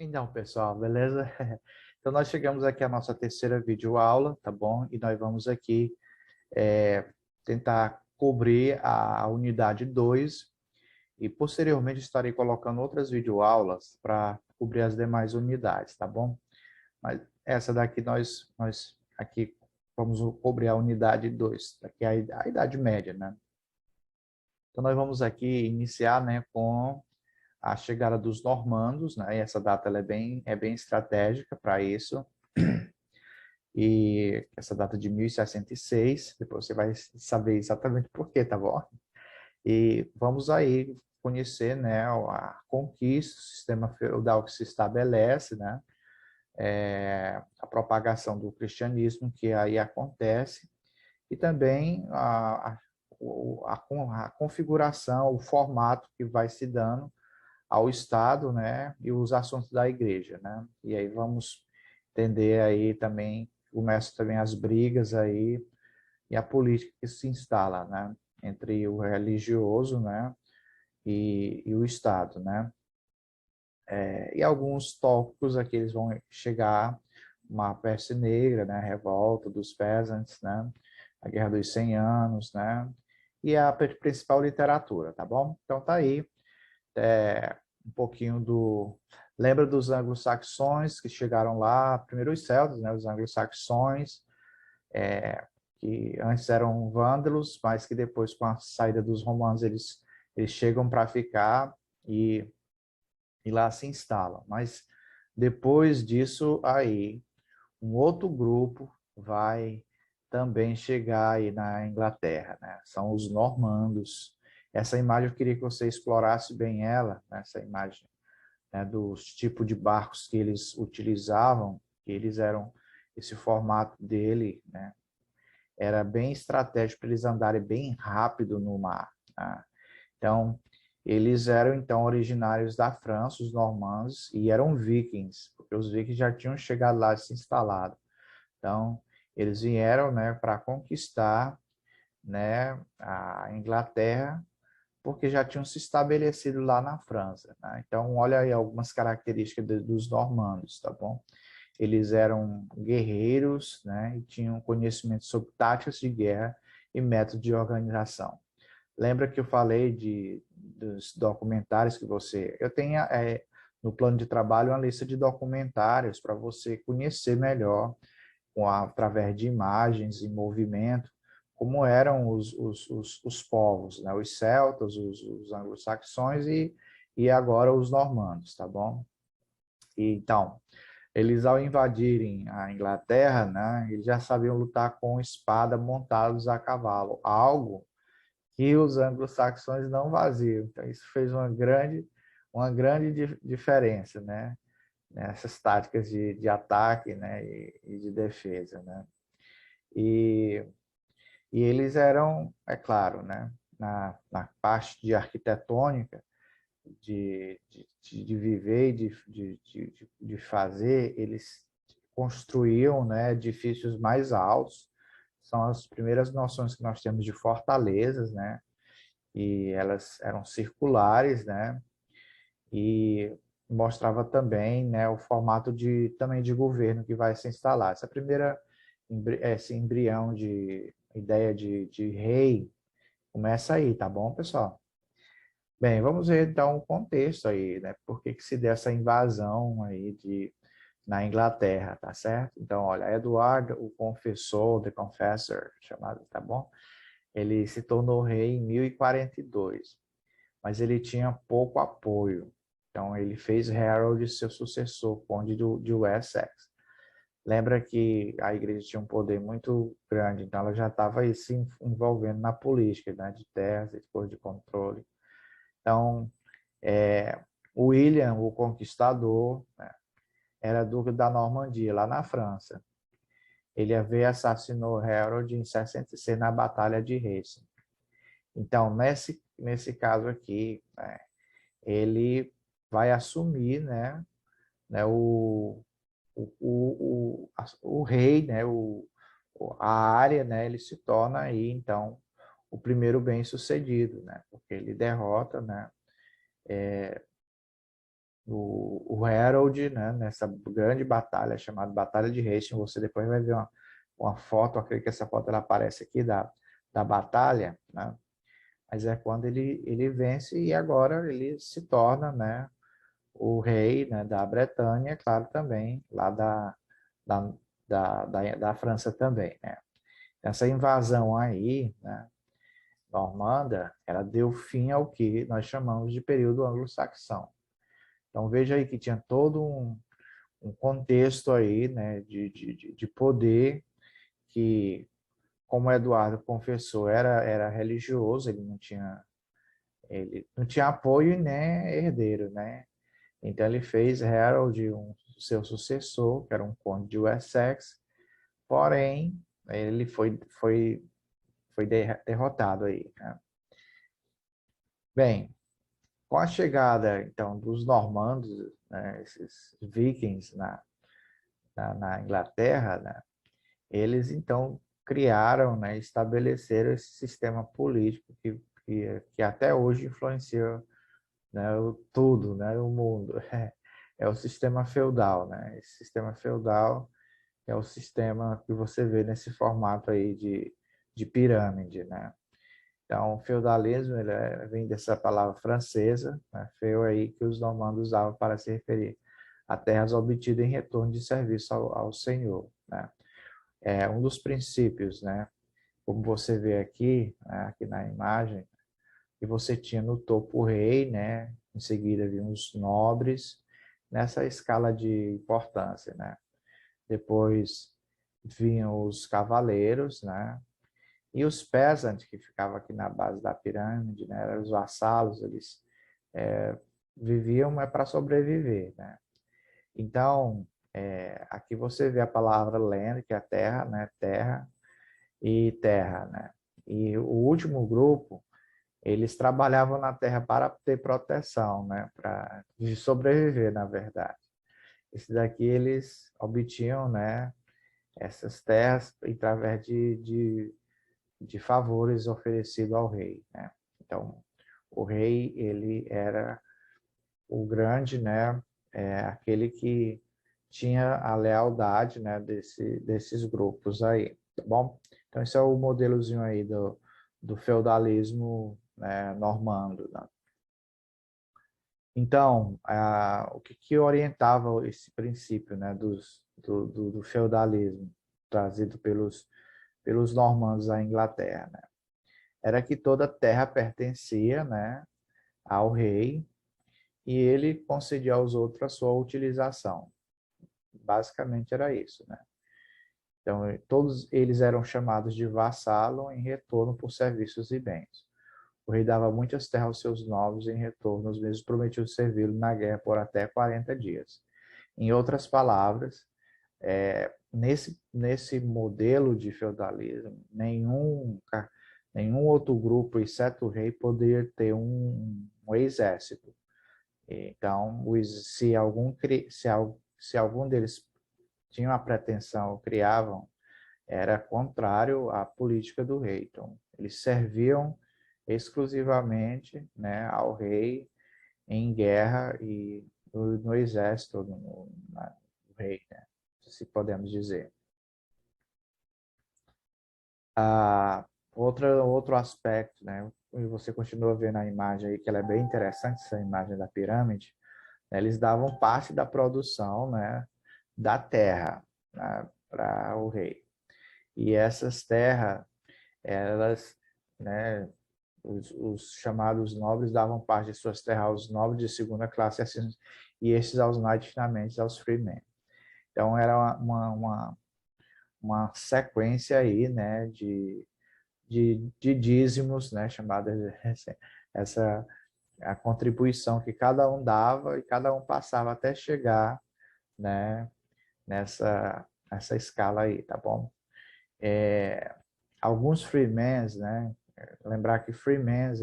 Então, pessoal, beleza? Então, nós chegamos aqui à nossa terceira videoaula, tá bom? E nós vamos aqui tentar cobrir a unidade 2 e, posteriormente, estarei colocando outras videoaulas para cobrir as demais unidades, tá bom? Mas essa daqui nós aqui vamos cobrir a unidade 2, daqui a idade média, né? Então, nós vamos aqui iniciar, né, com a chegada dos normandos, né? E essa data ela é bem estratégica para isso. E essa data de 1066, depois você vai saber exatamente por quê, tá bom? E vamos aí conhecer, né, a conquista, o sistema feudal que se estabelece, né? A propagação do cristianismo que aí acontece e também a configuração, o formato que vai se dando ao Estado, né, e os assuntos da igreja, né? E aí vamos entender aí também, começam também as brigas aí e a política que se instala, né, entre o religioso, né, e o Estado, né? E alguns tópicos aqui eles vão chegar, uma peste negra, né, a revolta dos peasants, né, a Guerra dos 100 Anos, né, e a principal literatura, tá bom? Então tá aí, um pouquinho do... Lembra dos anglo-saxões que chegaram lá, primeiro os celtas, né, os anglo-saxões, que antes eram vândalos, mas que depois, com a saída dos romanos, eles chegam para ficar e lá se instalam. Mas depois disso, aí, um outro grupo vai também chegar aí na Inglaterra, né? São os normandos. Essa imagem eu queria que você explorasse bem ela, né? Essa imagem, né, dos tipos de barcos que eles utilizavam, que eles eram, esse formato dele, né, era bem estratégico para eles andarem bem rápido no mar, né? Então, eles eram então originários da França, os normandos, e eram vikings, porque os vikings já tinham chegado lá e se instalado. Então, eles vieram, né, para conquistar, né, a Inglaterra, porque já tinham se estabelecido lá na França, né? Então, olha aí algumas características dos normandos, tá bom? Eles eram guerreiros, né, e tinham conhecimento sobre táticas de guerra e métodos de organização. Lembra que eu falei dos documentários que você... Eu tenho no plano de trabalho uma lista de documentários para você conhecer melhor, através de imagens e movimento, como eram os povos, né? Os celtas, os anglo-saxões e agora os normandos, tá bom? E, então, eles ao invadirem a Inglaterra, né, eles já sabiam lutar com espada montados a cavalo, algo que os anglo-saxões não faziam. Então, isso fez uma grande diferença, né? Nessas táticas de ataque, né? E de defesa, né? E, e eles eram, é claro, né? Na parte de arquitetônica, de viver e de fazer, eles construíam, né, edifícios mais altos. São as primeiras noções que nós temos de fortalezas, né? E elas eram circulares, né? E mostrava também, né, o formato também de governo que vai se instalar. Essa primeira esse embrião de ideia de rei começa aí, tá bom, pessoal? Bem, vamos ver então o contexto aí, né? Por que que se deu essa invasão aí na Inglaterra, tá certo? Então, olha, Eduardo, o confessor, the confessor, chamado, tá bom? Ele se tornou rei em 1042, mas ele tinha pouco apoio. Então, ele fez Harold seu sucessor, conde de Wessex. Lembra que a igreja tinha um poder muito grande, então ela já estava aí se envolvendo na política, né, de terras e coisa de controle. Então, William, o Conquistador, né, era duque da Normandia, lá na França. Ele veio e assassinou Harold em 66 na Batalha de Hastings. Então, nesse caso aqui, né, ele vai assumir, né, o rei, né, a área, né, ele se torna aí, então, o primeiro bem-sucedido, né, porque ele derrota, né, o Harold, né, nessa grande batalha chamada Batalha de Hastings. Você depois vai ver uma foto, eu acredito que essa foto ela aparece aqui da batalha, né? Mas é quando ele vence e agora ele se torna, né, o rei, né, da Bretanha, claro, também, lá da, da França também, né? Essa invasão aí, né, normanda, ela deu fim ao que nós chamamos de período anglo-saxão. Então veja aí que tinha todo um contexto aí, né, de poder que, como Eduardo confessou, era religioso, ele não tinha apoio nem herdeiro, né? Então ele fez Harold seu sucessor, que era um conde de Wessex, porém ele foi derrotado aí, né? Bem, com a chegada então dos normandos, né, esses vikings na Inglaterra, né, eles então criaram, né, estabeleceram esse sistema político que até hoje influencia, né, tudo, né, o mundo. É o sistema feudal, né? Esse sistema feudal é o sistema que você vê nesse formato aí de pirâmide, né? Então, o feudalismo vem dessa palavra francesa, né, feu aí, que os normandos usavam para se referir a terras obtidas em retorno de serviço ao senhor, né? É um dos princípios, né? Como você vê aqui, né, aqui na imagem, que você tinha no topo o rei, né? Em seguida vinham os nobres, nessa escala de importância, né? Depois vinham os cavaleiros, né? E os peasants, que ficavam aqui na base da pirâmide, né? Eram os vassalos, eles viviam para sobreviver, né? Então, aqui você vê a palavra land, que é a terra, né? Terra e terra, né? E o último grupo, eles trabalhavam na terra para ter proteção, né? Para sobreviver, na verdade. Esse daqui eles obtinham, né? Essas terras através de favores oferecidos ao rei, né? Então, o rei, ele era o grande, né? Aquele que tinha a lealdade, né? Desses grupos aí, tá bom? Então, esse é o modelozinho aí do feudalismo, né, normando, né? Então, o que orientava esse princípio, né, do feudalismo trazido pelos normandos à Inglaterra, né? Era que toda terra pertencia, né, ao rei e ele concedia aos outros a sua utilização. Basicamente era isso, né? Então, todos eles eram chamados de vassalo em retorno por serviços e bens. O rei dava muitas terras aos seus nobres em retorno, os mesmos prometiam servi-lo na guerra por até 40 dias. Em outras palavras, nesse modelo de feudalismo, nenhum outro grupo, exceto o rei, poderia ter um exército. Então, se algum deles tinha a pretensão ou criavam, era contrário à política do rei. Então, eles serviam exclusivamente, né, ao rei em guerra e no exército, no rei, né, se podemos dizer. Outro aspecto, né? E você continua vendo a imagem aí, que ela é bem interessante, essa imagem da pirâmide, né? Eles davam parte da produção, né, da terra, né, para o rei. E essas terras, elas, né, os chamados nobres davam parte de suas terras aos nobres de segunda classe assim, e esses aos knights finalmente aos freemen. Então era uma sequência aí, né, de dízimos, né, chamada essa a contribuição que cada um dava e cada um passava até chegar, né, nessa escala aí, tá bom? Alguns freemen, né, lembrar que freemen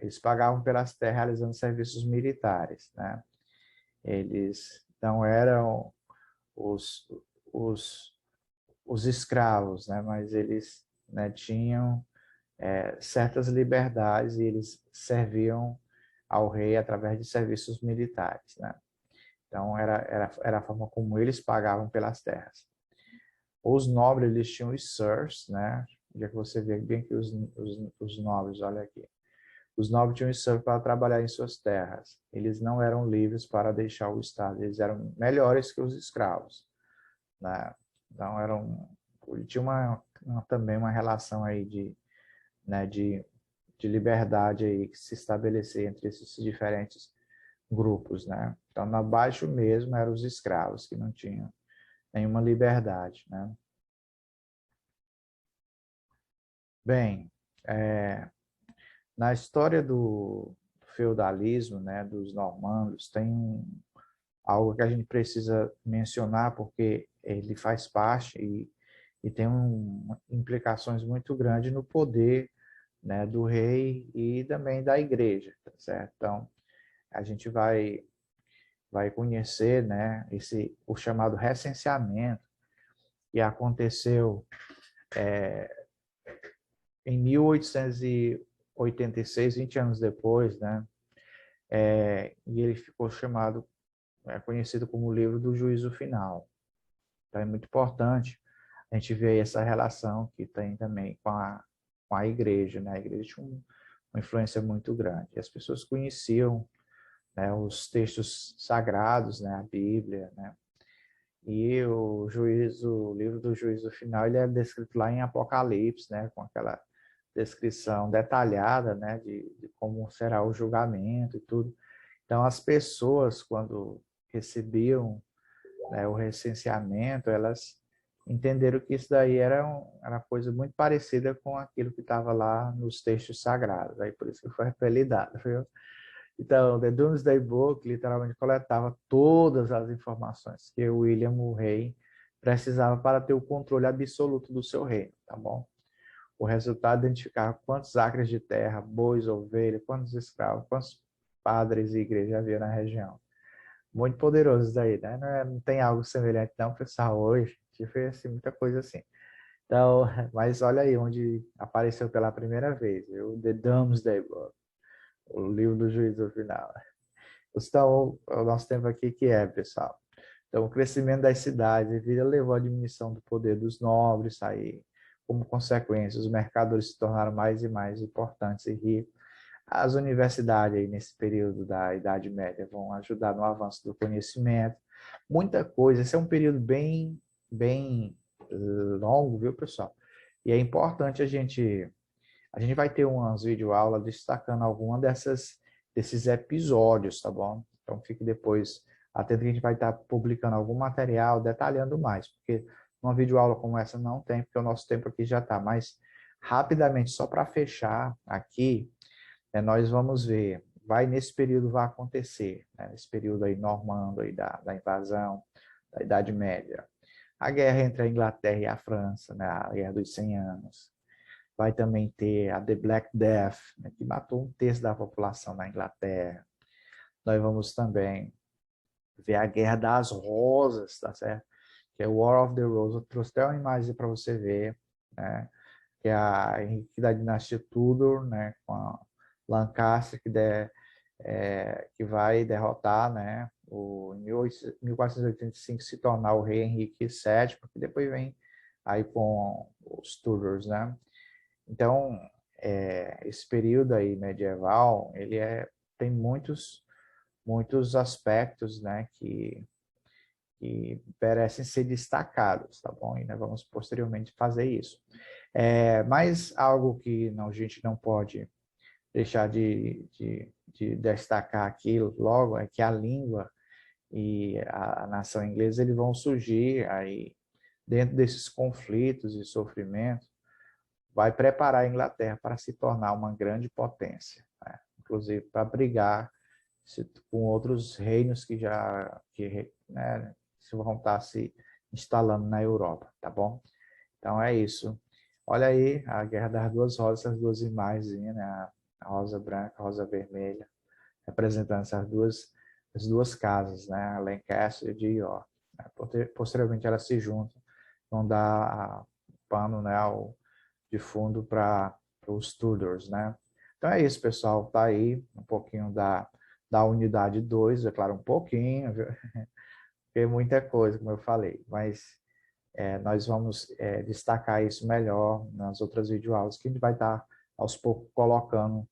eles pagavam pelas terras realizando serviços militares, né? Eles não eram os, os, os escravos, né? Mas eles, né, tinham certas liberdades e eles serviam ao rei através de serviços militares, né? Então, era a forma como eles pagavam pelas terras. Os nobres, eles tinham os serfs, né? Já que você vê bem que os nobres, olha aqui. Os nobres tinham os serfs para trabalhar em suas terras. Eles não eram livres para deixar o Estado. Eles eram melhores que os escravos, né? Então, tinha também uma relação aí né, de liberdade aí que se estabelecia entre esses diferentes grupos, né? Então, abaixo mesmo eram os escravos, que não tinham nenhuma liberdade, né? Bem, na história do feudalismo, né, dos normandos, tem algo que a gente precisa mencionar porque ele faz parte e tem implicações muito grandes no poder, né, do rei e também da igreja, tá certo? Então, a gente vai conhecer, né, o chamado recenseamento que aconteceu em 1886, 20 anos depois, né? E ele ficou conhecido como o livro do Juízo Final. Então é muito importante a gente ver essa relação que tem também com a igreja, né? A igreja tinha uma influência muito grande. E as pessoas conheciam, né, os textos sagrados, né, a Bíblia, né? E o livro do Juízo Final, ele é descrito lá em Apocalipse, né, com aquela descrição detalhada, né, de como será o julgamento e tudo. Então, as pessoas, quando recebiam, né, o recenseamento, elas entenderam que isso daí era coisa muito parecida com aquilo que estava lá nos textos sagrados. Aí por isso que foi apelidado, viu? Então, The Doomsday Book literalmente coletava todas as informações que o William, o rei, precisava para ter o controle absoluto do seu reino, tá bom? O resultado identificava quantos acres de terra, bois, ovelhas, quantos escravos, quantos padres e igrejas havia na região. Muito poderoso isso daí, né? Não tem algo semelhante não, pessoal, hoje. Tive assim, muita coisa assim. Então, mas olha aí onde apareceu pela primeira vez, o The Doomsday Book, o livro do juízo final. Então, o nosso tempo aqui que é, pessoal. Então, o crescimento das cidades e vida levou à diminuição do poder dos nobres, aí, como consequência, os mercadores se tornaram mais e mais importantes e ricos. As universidades, aí, nesse período da Idade Média, vão ajudar no avanço do conhecimento. Muita coisa. Esse é um período bem longo, viu, pessoal? E é importante a gente vai ter umas videoaulas destacando alguma desses episódios, tá bom? Então fique depois atento que a gente vai estar publicando algum material detalhando mais, porque uma videoaula como essa não tem, porque o nosso tempo aqui já está. Mas rapidamente, só para fechar aqui, nós vamos ver, nesse período vai acontecer, né, nesse período aí normando aí da invasão, da Idade Média, a guerra entre a Inglaterra e a França, né, a Guerra dos 100 Anos. Vai também ter a The Black Death, né, que matou um terço da população na Inglaterra. Nós vamos também ver a Guerra das Rosas, tá certo? Que é o War of the Roses. Eu trouxe até uma imagem para você ver, né? Que é a Henrique da dinastia Tudor, né? Com a Lancaster, que vai derrotar, né? Em 1485 se tornar o rei Henrique VII, porque depois vem aí com os Tudors, né? Então, esse período aí medieval, tem muitos aspectos, né, que merecem ser destacados, tá bom? E nós vamos posteriormente fazer isso. Mas algo que a gente não pode deixar de destacar aqui logo é que a língua e a nação inglesa eles vão surgir aí dentro desses conflitos e sofrimentos, vai preparar a Inglaterra para se tornar uma grande potência, né? Inclusive para brigar com outros reinos né, vão estar se instalando na Europa, tá bom? Então é isso. Olha aí a Guerra das Duas Rosas, essas duas imagens, né? A rosa branca, a rosa vermelha, representando as duas casas, né? A Lancaster e de York. Posteriormente elas se juntam, vão dar pano, né, de fundo para os Tudors, né? Então é isso, pessoal. Tá aí um pouquinho da unidade 2, é claro, um pouquinho, viu? Porque muita coisa, como eu falei, mas nós vamos destacar isso melhor nas outras videoaulas que a gente vai estar aos poucos colocando